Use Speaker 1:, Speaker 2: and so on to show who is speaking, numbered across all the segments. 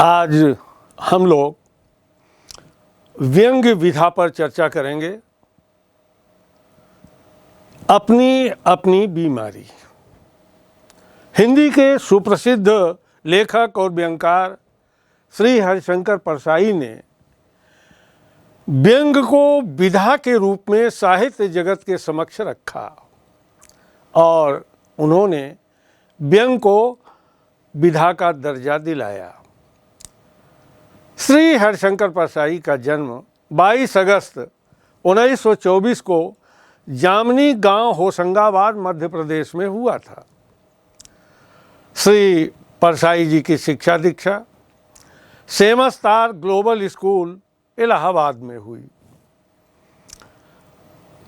Speaker 1: आज हम लोग व्यंग्य विधा पर चर्चा करेंगे। अपनी अपनी बीमारी। हिंदी के सुप्रसिद्ध लेखक और व्यंग्यकार श्री हरिशंकर परसाई ने व्यंग्य को विधा के रूप में साहित्य जगत के समक्ष रखा और उन्होंने व्यंग्य को विधा का दर्जा दिलाया। श्री हरिशंकर परसाई का जन्म 22 अगस्त 1924 को जामनी गांव होशंगाबाद मध्य प्रदेश में हुआ था। श्री परसाई जी की शिक्षा दीक्षा सेमा स्टार ग्लोबल स्कूल इलाहाबाद में हुई।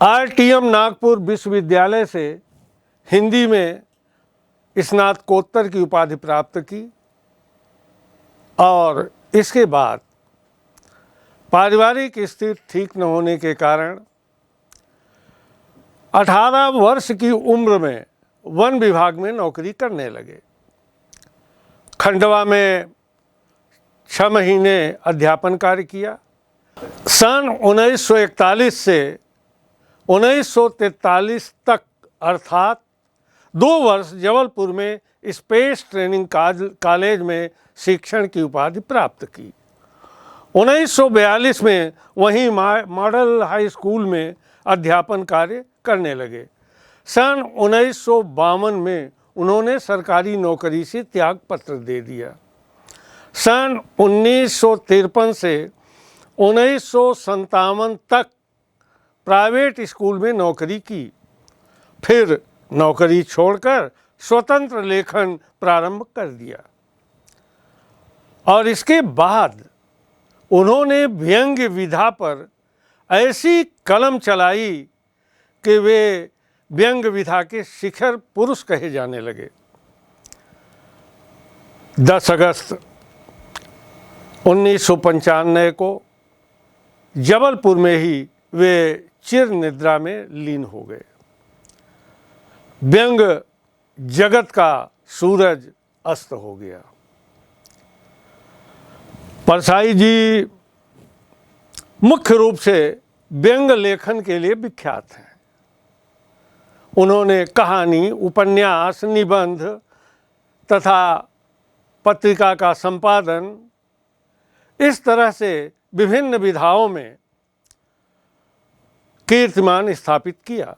Speaker 1: RTM नागपुर विश्वविद्यालय से हिंदी में स्नातकोत्तर की उपाधि प्राप्त की और इसके बाद पारिवारिक स्थिति ठीक न होने के कारण 18 वर्ष की उम्र में वन विभाग में नौकरी करने लगे। खंडवा में 6 महीने अध्यापन कार्य किया। सन 1941 से 1943 तक अर्थात 2 वर्ष जबलपुर में स्पेस ट्रेनिंग कॉलेज में शिक्षण की उपाधि प्राप्त की। 1942 में वहीं मॉडल हाई स्कूल में अध्यापन कार्य करने लगे। सन 1952 में उन्होंने सरकारी नौकरी से त्याग पत्र दे दिया। सन 1953 से 1957 तक प्राइवेट स्कूल में नौकरी की, फिर नौकरी छोड़कर स्वतंत्र लेखन प्रारंभ कर दिया और इसके बाद उन्होंने व्यंग्य विधा पर ऐसी कलम चलाई कि वे व्यंग्य विधा के शिखर पुरुष कहे जाने लगे। 10 अगस्त 1995 को जबलपुर में ही वे चिर निद्रा में लीन हो गए। व्यंग्य जगत का सूरज अस्त हो गया। परसाई जी मुख्य रूप से व्यंग्य लेखन के लिए विख्यात हैं। उन्होंने कहानी, उपन्यास, निबंध तथा पत्रिका का संपादन इस तरह से विभिन्न विधाओं में कीर्तिमान स्थापित किया।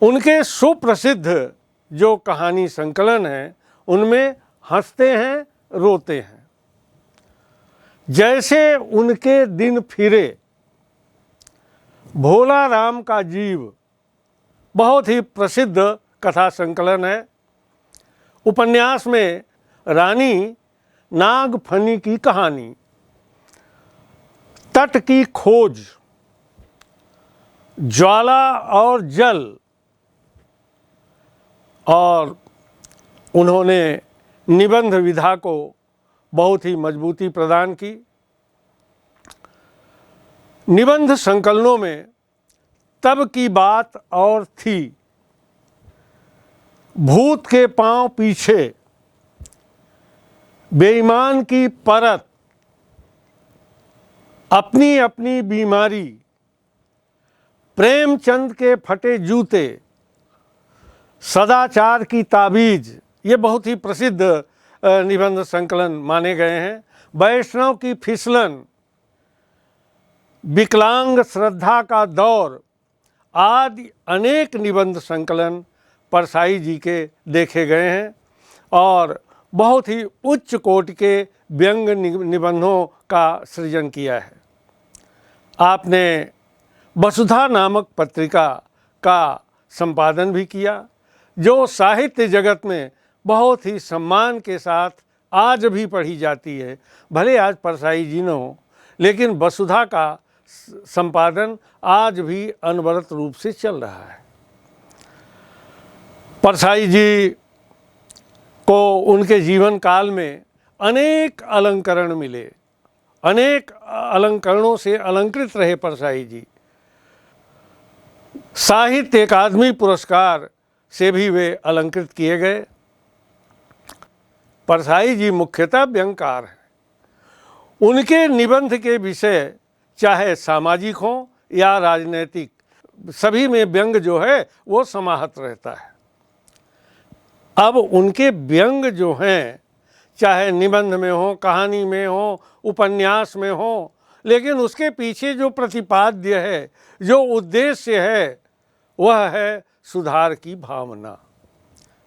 Speaker 1: उनके सुप्रसिद्ध जो कहानी संकलन हैं उनमें हंसते हैं, रोते हैं, जैसे उनके दिन फिरे, भोला राम का जीव बहुत ही प्रसिद्ध कथा संकलन है। उपन्यास में रानी नागफनी की कहानी, तट की खोज, ज्वाला और जल, और उन्होंने निबंध विधा को बहुत ही मजबूती प्रदान की। निबंध संकलनों में तब की बात और थी, भूत के पांव पीछे, बेईमान की परत, अपनी अपनी बीमारी, प्रेमचंद के फटे जूते, सदाचार की ताबीज, ये बहुत ही प्रसिद्ध निबंध संकलन माने गए हैं। वैष्णव की फिसलन, विकलांग श्रद्धा का दौर आदि अनेक निबंध संकलन परसाई जी के देखे गए हैं और बहुत ही उच्च कोटि के व्यंग्य निबंधों का सृजन किया है। आपने वसुधा नामक पत्रिका का संपादन भी किया, जो साहित्य जगत में बहुत ही सम्मान के साथ आज भी पढ़ी जाती है। भले आज परसाई जी न हो, लेकिन वसुधा का संपादन आज भी अनवरत रूप से चल रहा है। परसाई जी को उनके जीवन काल में अनेक अलंकरण मिले, अनेक अलंकरणों से अलंकृत रहे परसाई जी। साहित्य अकादमी पुरस्कार से भी वे अलंकृत किए गए। परसाई जी मुख्यतः व्यंग्यकार हैं। उनके निबंध के विषय चाहे सामाजिक हों या राजनीतिक, सभी में व्यंग जो है वो समाहत रहता है। अब उनके व्यंग जो हैं चाहे निबंध में हो, कहानी में हो, उपन्यास में हो, लेकिन उसके पीछे जो प्रतिपाद्य है, जो उद्देश्य है, वह है सुधार की भावना।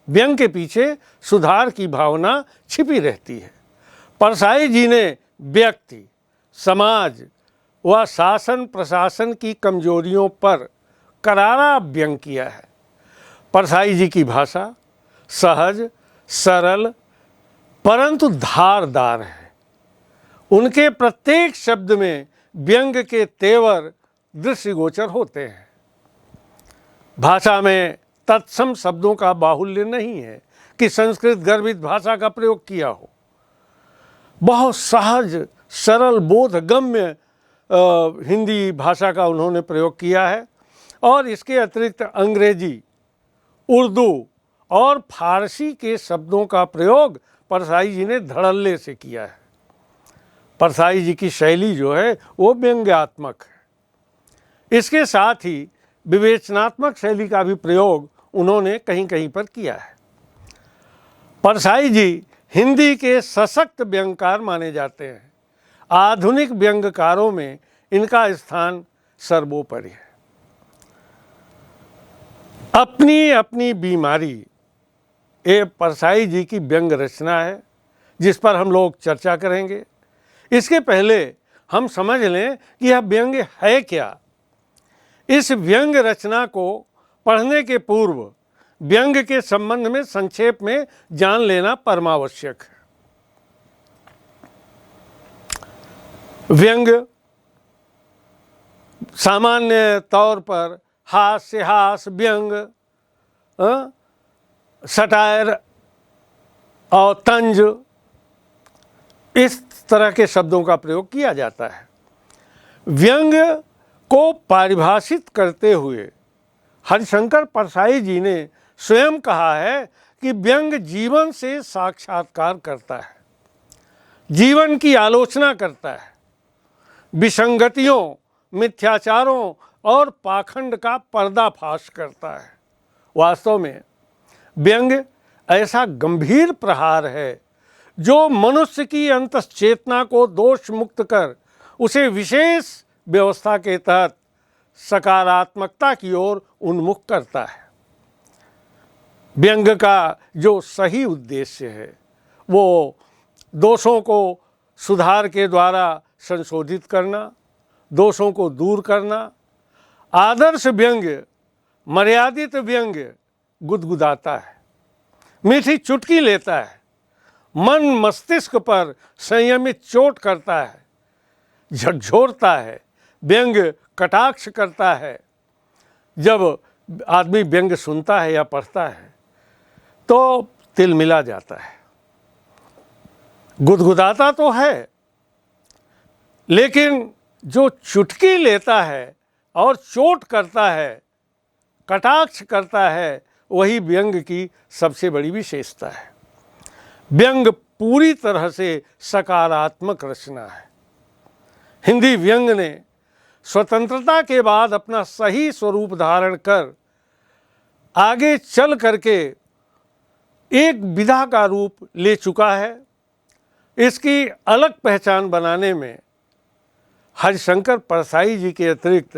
Speaker 1: व्यंग के पीछे सुधार की भावना छिपी रहती है। परसाई जी ने व्यक्ति, समाज व शासन प्रशासन की कमजोरियों पर करारा व्यंग किया है। परसाई जी की भाषा सहज, सरल परंतु धारदार है। उनके प्रत्येक शब्द में व्यंग के तेवर दृष्टिगोचर होते हैं। भाषा में तत्सम शब्दों का बाहुल्य नहीं है कि संस्कृत गर्भित भाषा का प्रयोग किया हो। बहुत सहज, सरल, बोधगम्य हिंदी भाषा का उन्होंने प्रयोग किया है और इसके अतिरिक्त अंग्रेजी, उर्दू और फारसी के शब्दों का प्रयोग परसाई जी ने धड़ल्ले से किया है। परसाई जी की शैली जो है वो व्यंग्यात्मक है। इसके साथ ही विवेचनात्मक शैली का भी प्रयोग उन्होंने कहीं कहीं पर किया है। परसाई जी हिंदी के सशक्त व्यंगकार माने जाते हैं। आधुनिक व्यंग्यकारों में इनका स्थान सर्वोपरि है। अपनी अपनी बीमारी ये परसाई जी की व्यंग रचना है जिस पर हम लोग चर्चा करेंगे। इसके पहले हम समझ लें कि यह व्यंग है क्या। इस व्यंग रचना को पढ़ने के पूर्व व्यंग के संबंध में संक्षेप में जान लेना परमावश्यक है। व्यंग सामान्य तौर पर हास्य, हास, व्यंग, सटायर और तंज इस तरह के शब्दों का प्रयोग किया जाता है। व्यंग को परिभाषित करते हुए हरिशंकर परसाई जी ने स्वयं कहा है कि व्यंग जीवन से साक्षात्कार करता है, जीवन की आलोचना करता है, विसंगतियों, मिथ्याचारों और पाखंड का पर्दाफाश करता है। वास्तव में व्यंग ऐसा गंभीर प्रहार है जो मनुष्य की अंतश्चेतना को दोष मुक्त कर उसे विशेष व्यवस्था के तहत सकारात्मकता की ओर उन्मुख करता है। व्यंग का जो सही उद्देश्य है वो दोषों को सुधार के द्वारा संशोधित करना, दोषों को दूर करना। आदर्श व्यंग्य, मर्यादित व्यंग्य गुदगुदाता है, मीठी चुटकी लेता है, मन मस्तिष्क पर संयमित चोट करता है, झकझोरता है, व्यंग्य कटाक्ष करता है। जब आदमी व्यंग्य सुनता है या पढ़ता है तो तिलमिला जाता है, गुदगुदाता तो है, लेकिन जो चुटकी लेता है और चोट करता है, कटाक्ष करता है, वही व्यंग की सबसे बड़ी विशेषता है। व्यंग पूरी तरह से सकारात्मक रचना है। हिंदी व्यंग ने स्वतंत्रता के बाद अपना सही स्वरूप धारण कर आगे चल करके एक विधा का रूप ले चुका है। इसकी अलग पहचान बनाने में हरिशंकर परसाई जी के अतिरिक्त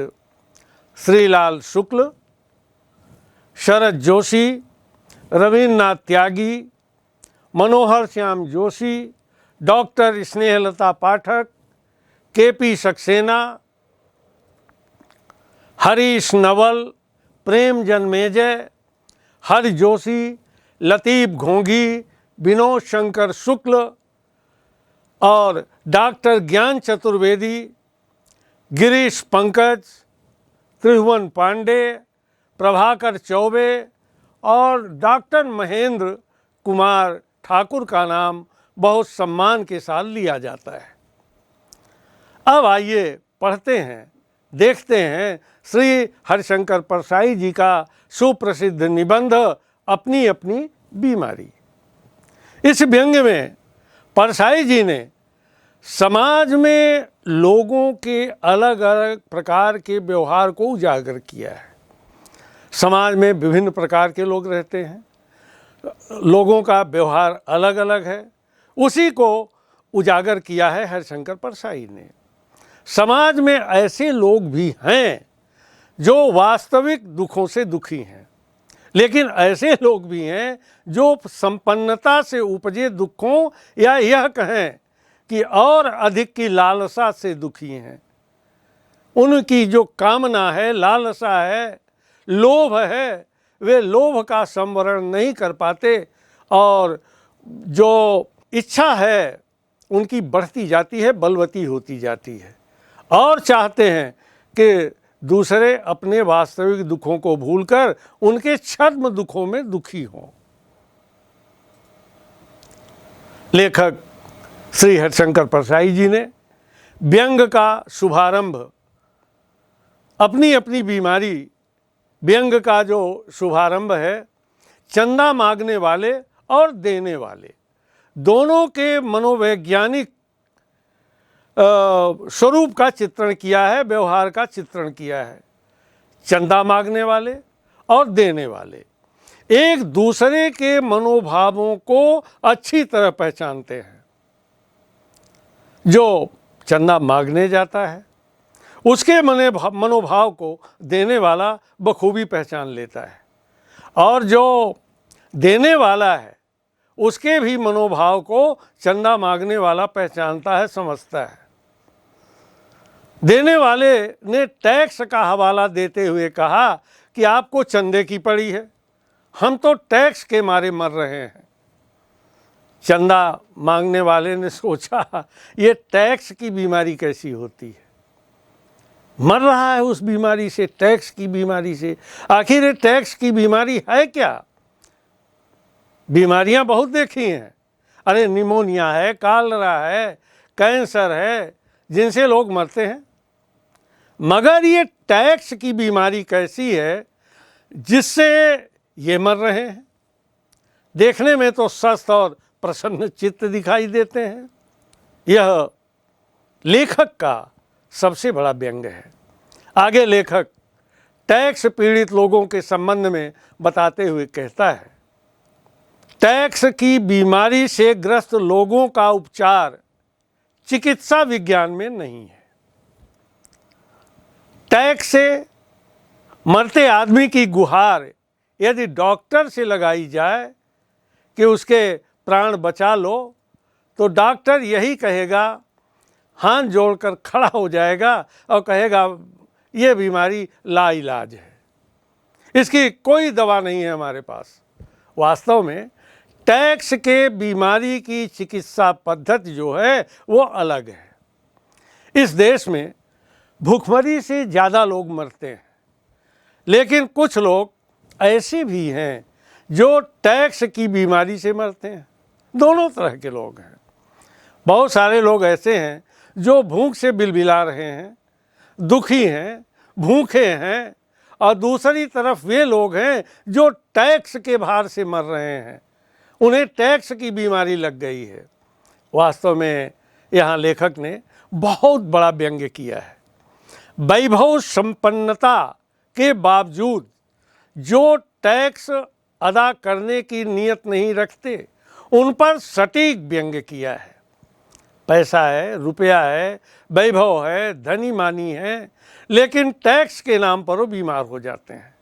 Speaker 1: श्रीलाल शुक्ल, शरद जोशी, रवीन्द्रनाथ त्यागी, मनोहर श्याम जोशी, डॉक्टर स्नेहलता पाठक, के.पी. सक्सेना, हरीश नवल, प्रेम जन्मेजय, हरि जोशी, लतीफ घोंघी, विनोद शंकर शुक्ल और डॉक्टर ज्ञान चतुर्वेदी, गिरीश पंकज, त्रिभुवन पांडे, प्रभाकर चौबे और डॉक्टर महेंद्र कुमार ठाकुर का नाम बहुत सम्मान के साथ लिया जाता है। अब आइए पढ़ते हैं, देखते हैं श्री हरिशंकर परसाई जी का सुप्रसिद्ध निबंध अपनी अपनी बीमारी। इस व्यंग्य में परसाई जी ने समाज में लोगों के अलग अलग प्रकार के व्यवहार को उजागर किया है। समाज में विभिन्न प्रकार के लोग रहते हैं, लोगों का व्यवहार अलग अलग है, उसी को उजागर किया है हरिशंकर परसाई ने। समाज में ऐसे लोग भी हैं जो वास्तविक दुखों से दुखी हैं, लेकिन ऐसे लोग भी हैं जो संपन्नता से उपजे दुखों या यह कहें कि और अधिक की लालसा से दुखी हैं। उनकी जो कामना है, लालसा है, लोभ है, वे लोभ का संवरण नहीं कर पाते और जो इच्छा है उनकी बढ़ती जाती है, बलवती होती जाती है और चाहते हैं कि दूसरे अपने वास्तविक दुखों को भूलकर उनके छद्म दुखों में दुखी हों। लेखक श्री हरिशंकर परसाई जी ने व्यंग का शुभारंभ अपनी अपनी बीमारी, व्यंग का जो शुभारंभ है चंदा मांगने वाले और देने वाले दोनों के मनोवैज्ञानिक स्वरूप का चित्रण किया है, व्यवहार का चित्रण किया है। चंदा मांगने वाले और देने वाले एक दूसरे के मनोभावों को अच्छी तरह पहचानते हैं। जो चंदा मांगने जाता है उसके मनोभाव को देने वाला बखूबी पहचान लेता है और जो देने वाला है उसके भी मनोभाव को चंदा मांगने वाला पहचानता है, समझता है। देने वाले ने टैक्स का हवाला देते हुए कहा कि आपको चंदे की पड़ी है, हम तो टैक्स के मारे मर रहे हैं। चंदा मांगने वाले ने सोचा ये टैक्स की बीमारी कैसी होती है, मर रहा है उस बीमारी से, टैक्स की बीमारी से। आखिर ये टैक्स की बीमारी है क्या? बीमारियां बहुत देखी हैं, अरे निमोनिया है, कालरा है, कैंसर है, जिनसे लोग मरते हैं, मगर ये टैक्स की बीमारी कैसी है जिससे ये मर रहे हैं? देखने में तो स्वस्थ और प्रसन्न चित्त दिखाई देते हैं। यह लेखक का सबसे बड़ा व्यंग है। आगे लेखक टैक्स पीड़ित लोगों के संबंध में बताते हुए कहता है, टैक्स की बीमारी से ग्रस्त लोगों का उपचार चिकित्सा विज्ञान में नहीं है। टैक्स से मरते आदमी की गुहार यदि डॉक्टर से लगाई जाए कि उसके प्राण बचा लो, तो डॉक्टर यही कहेगा, हाथ जोड़कर खड़ा हो जाएगा और कहेगा ये बीमारी लाइलाज है, इसकी कोई दवा नहीं है हमारे पास। वास्तव में टैक्स के बीमारी की चिकित्सा पद्धति जो है वो अलग है। इस देश में भूखमरी से ज़्यादा लोग मरते हैं, लेकिन कुछ लोग ऐसे भी हैं जो टैक्स की बीमारी से मरते हैं। दोनों तरह के लोग हैं। बहुत सारे लोग ऐसे हैं जो भूख से बिलबिला रहे हैं, दुखी हैं, भूखे हैं, और दूसरी तरफ वे लोग हैं जो टैक्स के भार से मर रहे हैं, उन्हें टैक्स की बीमारी लग गई है। वास्तव में यहाँ लेखक ने बहुत बड़ा व्यंग्य किया है। वैभव संपन्नता के बावजूद जो टैक्स अदा करने की नीयत नहीं रखते, उन पर सटीक व्यंग्य किया है। पैसा है, रुपया है, वैभव है, धनी मानी है, लेकिन टैक्स के नाम पर वो बीमार हो जाते हैं।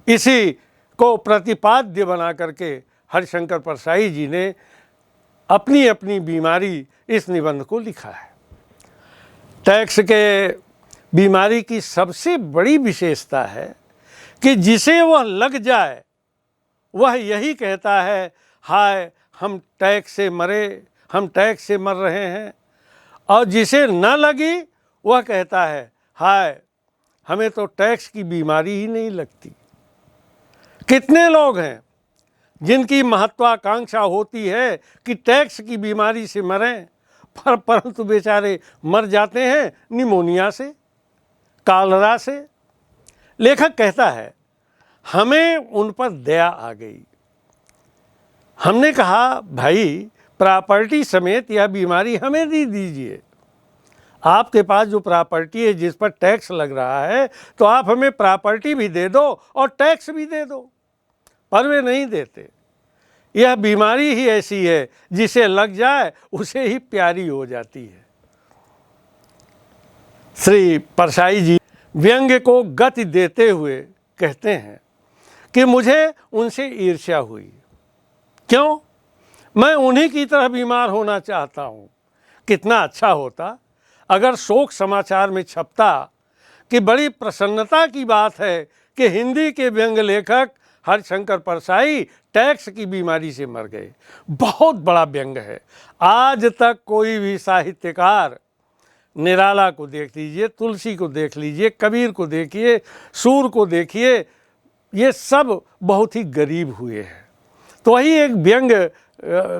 Speaker 1: इसी को प्रतिपाद्य बना करके हरिशंकर परसाई जी ने अपनी अपनी बीमारी इस निबंध को लिखा है। टैक्स के बीमारी की सबसे बड़ी विशेषता है कि जिसे वह लग जाए वह यही कहता है, हाय हम टैक्स से मरे, हम टैक्स से मर रहे हैं, और जिसे न लगी वह कहता है, हाय हमें तो टैक्स की बीमारी ही नहीं लगती। कितने लोग हैं जिनकी महत्वाकांक्षा होती है कि टैक्स की बीमारी से मरें, परंतु बेचारे मर जाते हैं निमोनिया से, कालरा से। लेखक कहता है, हमें उन पर दया आ गई। हमने कहा, भाई प्रॉपर्टी समेत यह बीमारी हमें दे दीजिए। आपके पास जो प्रॉपर्टी है जिस पर टैक्स लग रहा है, तो आप हमें प्रॉपर्टी भी दे दो और टैक्स भी दे दो, पर वे नहीं देते। यह बीमारी ही ऐसी है, जिसे लग जाए उसे ही प्यारी हो जाती है। श्री परसाई जी व्यंग्य को गति देते हुए कहते हैं कि मुझे उनसे ईर्ष्या हुई। क्यों? मैं उन्हीं की तरह बीमार होना चाहता हूँ। कितना अच्छा होता अगर शोक समाचार में छपता कि बड़ी प्रसन्नता की बात है कि हिंदी के व्यंग्य लेखक हरिशंकर परसाई टैक्स की बीमारी से मर गए। बहुत बड़ा व्यंग्य है। आज तक कोई भी साहित्यकार, निराला को देख लीजिए, तुलसी को देख लीजिए, कबीर को देखिए, सूर को देखिए, ये सब बहुत ही गरीब हुए हैं। तो वही एक व्यंग्य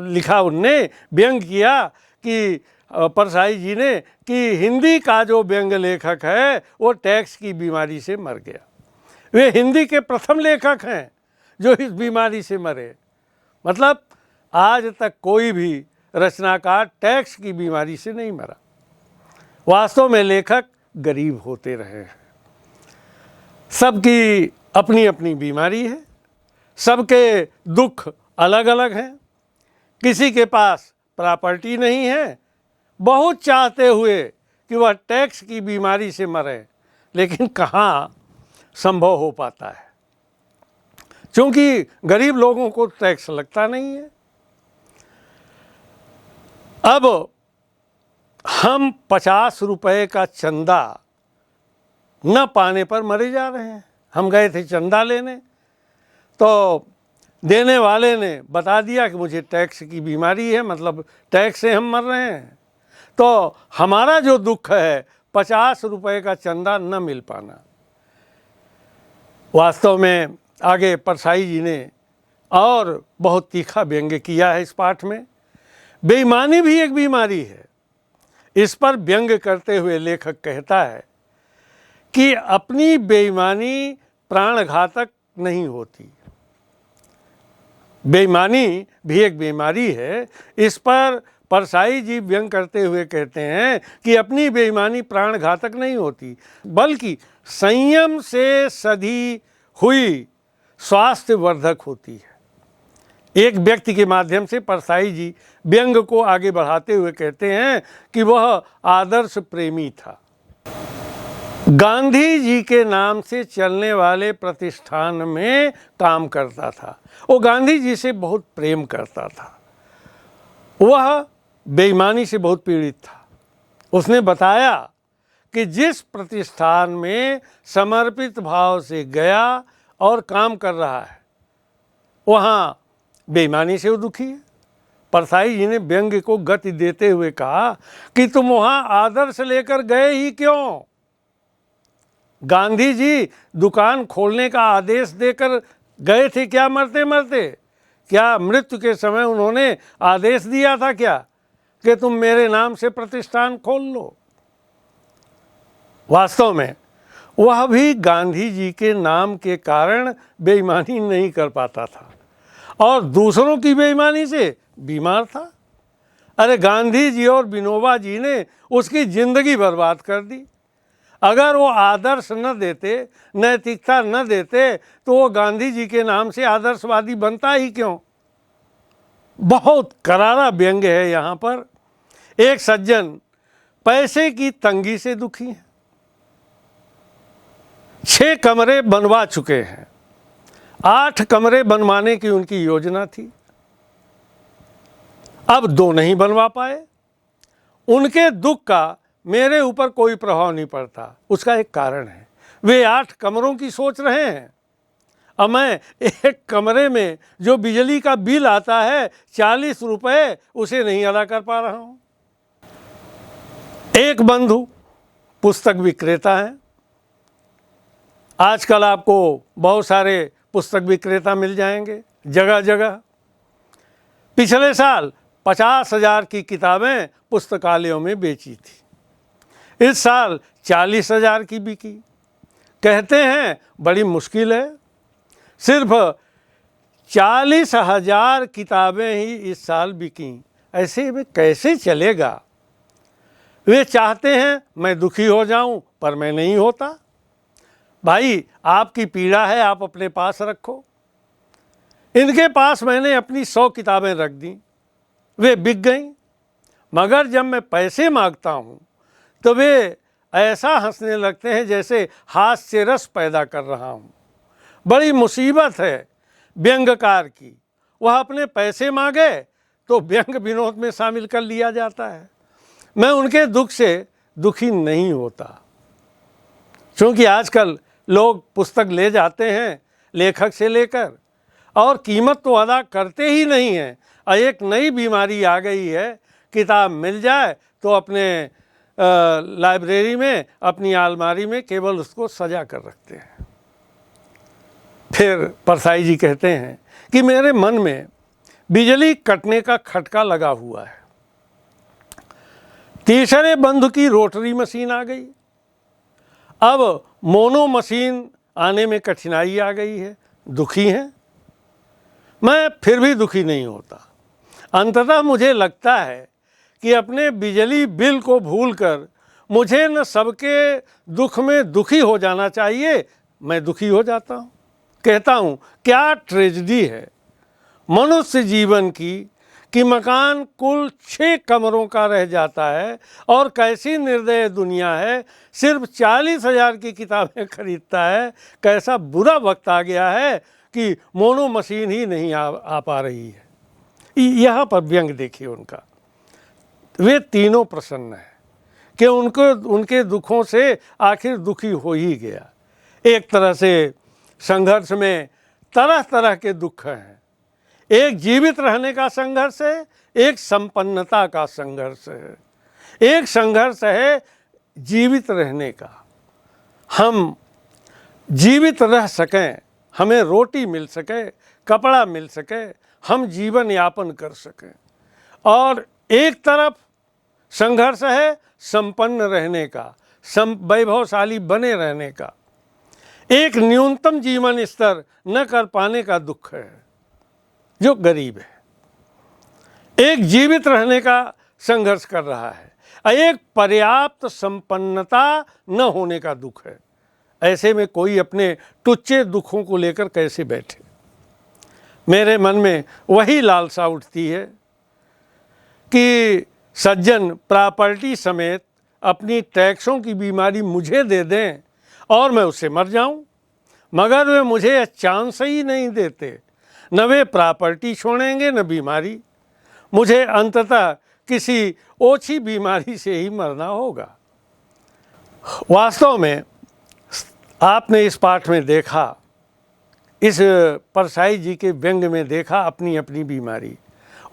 Speaker 1: लिखा, उनने व्यंग किया कि परसाई जी ने कि हिंदी का जो व्यंग्य लेखक है वो टैक्स की बीमारी से मर गया। वे हिंदी के प्रथम लेखक हैं जो इस बीमारी से मरे। मतलब आज तक कोई भी रचनाकार टैक्स की बीमारी से नहीं मरा। वास्तव में लेखक गरीब होते रहे हैं। सबकी अपनी अपनी बीमारी है, सबके दुख अलग अलग हैं। किसी के पास प्रॉपर्टी नहीं है, बहुत चाहते हुए कि वह टैक्स की बीमारी से मरे, लेकिन कहाँ संभव हो पाता है, क्योंकि गरीब लोगों को टैक्स लगता नहीं है। अब हम 50 रुपए का चंदा न पाने पर मरे जा रहे हैं। हम गए थे चंदा लेने, तो देने वाले ने बता दिया कि मुझे टैक्स की बीमारी है, मतलब टैक्स से हम मर रहे हैं। तो हमारा जो दुख है 50 रुपए का चंदा न मिल पाना। वास्तव में आगे परसाई जी ने और बहुत तीखा व्यंग्य किया है इस पाठ में। बेईमानी भी एक बीमारी है। इस पर व्यंग्य करते हुए लेखक कहता है कि अपनी बेईमानी प्राणघातक नहीं होती। बेईमानी भी एक बीमारी है। इस पर परसाई जी व्यंग करते हुए कहते हैं कि अपनी बेईमानी प्राणघातक नहीं होती, बल्कि संयम से सधी हुई स्वास्थ्यवर्धक होती है। एक व्यक्ति के माध्यम से परसाई जी व्यंग को आगे बढ़ाते हुए कहते हैं कि वह आदर्श प्रेमी था। गांधी जी के नाम से चलने वाले प्रतिष्ठान में काम करता था। वो गांधी जी से बहुत प्रेम करता था। वह बेईमानी से बहुत पीड़ित था। उसने बताया कि जिस प्रतिष्ठान में समर्पित भाव से गया और काम कर रहा है, वहाँ बेईमानी से वो दुखी है। परसाई जी ने व्यंग्य को गति देते हुए कहा कि तुम वहाँ आदर्श लेकर गए ही क्यों? गांधी जी दुकान खोलने का आदेश देकर गए थे क्या मरते मरते? क्या मृत्यु के समय उन्होंने आदेश दिया था क्या कि तुम मेरे नाम से प्रतिष्ठान खोल लो? वास्तव में वह भी गांधी जी के नाम के कारण बेईमानी नहीं कर पाता था और दूसरों की बेईमानी से बीमार था। अरे गांधी जी और विनोबा जी ने उसकी जिंदगी बर्बाद कर दी। अगर वो आदर्श न देते, नैतिकता न देते, तो वो गांधी जी के नाम से आदर्शवादी बनता ही क्यों? बहुत करारा व्यंग्य है यहाँ पर। एक सज्जन पैसे की तंगी से दुखी हैं। 6 कमरे बनवा चुके हैं, 8 कमरे बनवाने की उनकी योजना थी, अब 2 नहीं बनवा पाए। उनके दुख का मेरे ऊपर कोई प्रभाव नहीं पड़ता। उसका एक कारण है, वे 8 कमरों की सोच रहे हैं। अब मैं एक कमरे में जो बिजली का बिल आता है 40 रुपए, उसे नहीं अदा कर पा रहा हूँ। एक बंधु पुस्तक विक्रेता हैं। आजकल आपको बहुत सारे पुस्तक विक्रेता मिल जाएंगे जगह जगह। पिछले साल 50,000 की किताबें पुस्तकालयों में बेची थी। इस साल 40,000 की बिकी। कहते हैं बड़ी मुश्किल है। सिर्फ 40,000 किताबें ही इस साल बिकी। ऐसे में कैसे चलेगा। वे चाहते हैं मैं दुखी हो जाऊं, पर मैं नहीं होता। भाई, आपकी पीड़ा है, आप अपने पास रखो। इनके पास मैंने अपनी 100 किताबें रख दी, वे बिक गईं। मगर जब मैं पैसे मांगता हूँ तो वे ऐसा हंसने लगते हैं जैसे हास्य रस पैदा कर रहा हूँ। बड़ी मुसीबत है व्यंग्यकार की। वह अपने पैसे मांगे तो व्यंग विनोद में शामिल कर लिया जाता है। मैं उनके दुख से दुखी नहीं होता, क्योंकि आजकल लोग पुस्तक ले जाते हैं लेखक से लेकर और कीमत तो अदा करते ही नहीं हैं। और एक नई बीमारी आ गई है, किताब मिल जाए तो अपने लाइब्रेरी में, अपनी अलमारी में केवल उसको सजा कर रखते हैं। फिर परसाई जी कहते हैं कि मेरे मन में बिजली कटने का खटका लगा हुआ है। तीसरे बंधु की रोटरी मशीन आ गई, अब मोनो मशीन आने में कठिनाई आ गई है। दुखी हैं, मैं फिर भी दुखी नहीं होता। अंततः मुझे लगता है कि अपने बिजली बिल को भूलकर मुझे न सबके दुख में दुखी हो जाना चाहिए। मैं दुखी हो जाता हूँ, कहता हूँ क्या ट्रेजेडी है मनुष्य जीवन की कि मकान कुल 6 कमरों का रह जाता है, और कैसी निर्दय दुनिया है, सिर्फ 40,000 की किताबें खरीदता है। कैसा बुरा वक्त आ गया है कि मोनो मशीन ही नहीं आ पा रही है। यहाँ पर व्यंग देखिए उनका। वे तीनों प्रसन्न हैं कि उनके दुखों से आखिर दुखी हो ही गया। एक तरह से संघर्ष में तरह तरह के दुख हैं। एक जीवित रहने का संघर्ष है, एक संपन्नता का संघर्ष है, एक संघर्ष है जीवित रहने का। हम जीवित रह सकें, हमें रोटी मिल सके, कपड़ा मिल सके, हम जीवन यापन कर सकें। और एक तरफ संघर्ष है संपन्न रहने का, वैभवशाली बने रहने का। एक न्यूनतम जीवन स्तर न कर पाने का दुख है जो गरीब है। एक जीवित रहने का संघर्ष कर रहा है, एक पर्याप्त संपन्नता न होने का दुख है। ऐसे में कोई अपने टुच्चे दुखों को लेकर कैसे बैठे। मेरे मन में वही लालसा उठती है कि सज्जन प्रॉपर्टी समेत अपनी टैक्सों की बीमारी मुझे दे दें और मैं उससे मर जाऊं, मगर वे मुझे चांस ही नहीं देते। न वे प्रॉपर्टी छोड़ेंगे न बीमारी। मुझे अंततः किसी ओछी बीमारी से ही मरना होगा। वास्तव में आपने इस पाठ में देखा, इस परसाई जी के व्यंग में देखा अपनी अपनी बीमारी।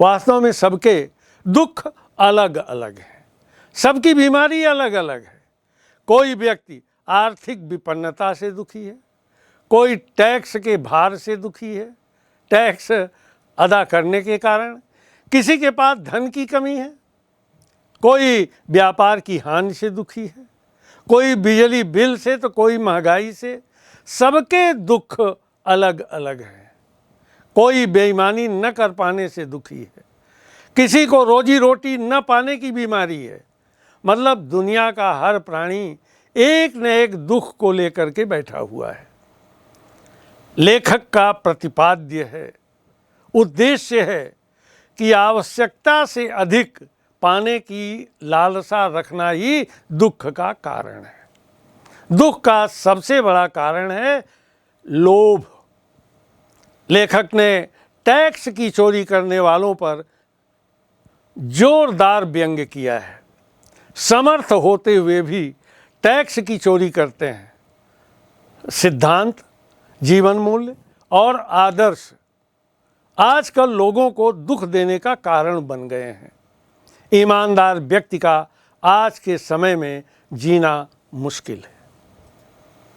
Speaker 1: वास्तव में सबके दुख अलग अलग हैं, सबकी बीमारी अलग अलग है। कोई व्यक्ति आर्थिक विपन्नता से दुखी है, कोई टैक्स के भार से दुखी है, टैक्स अदा करने के कारण। किसी के पास धन की कमी है, कोई व्यापार की हानि से दुखी है, कोई बिजली बिल से तो कोई महंगाई से। सबके दुख अलग अलग हैं। कोई बेईमानी न कर पाने से दुखी है, किसी को रोजी रोटी न पाने की बीमारी है। मतलब दुनिया का हर प्राणी एक न एक दुख को लेकर के बैठा हुआ है। लेखक का प्रतिपाद्य है, उद्देश्य है कि आवश्यकता से अधिक पाने की लालसा रखना ही दुख का कारण है। दुख का सबसे बड़ा कारण है लोभ। लेखक ने टैक्स की चोरी करने वालों पर जोरदार व्यंग्य किया है। समर्थ होते हुए भी टैक्स की चोरी करते हैं। सिद्धांत, जीवन मूल्य और आदर्श आजकल लोगों को दुख देने का कारण बन गए हैं। ईमानदार व्यक्ति का आज के समय में जीना मुश्किल है।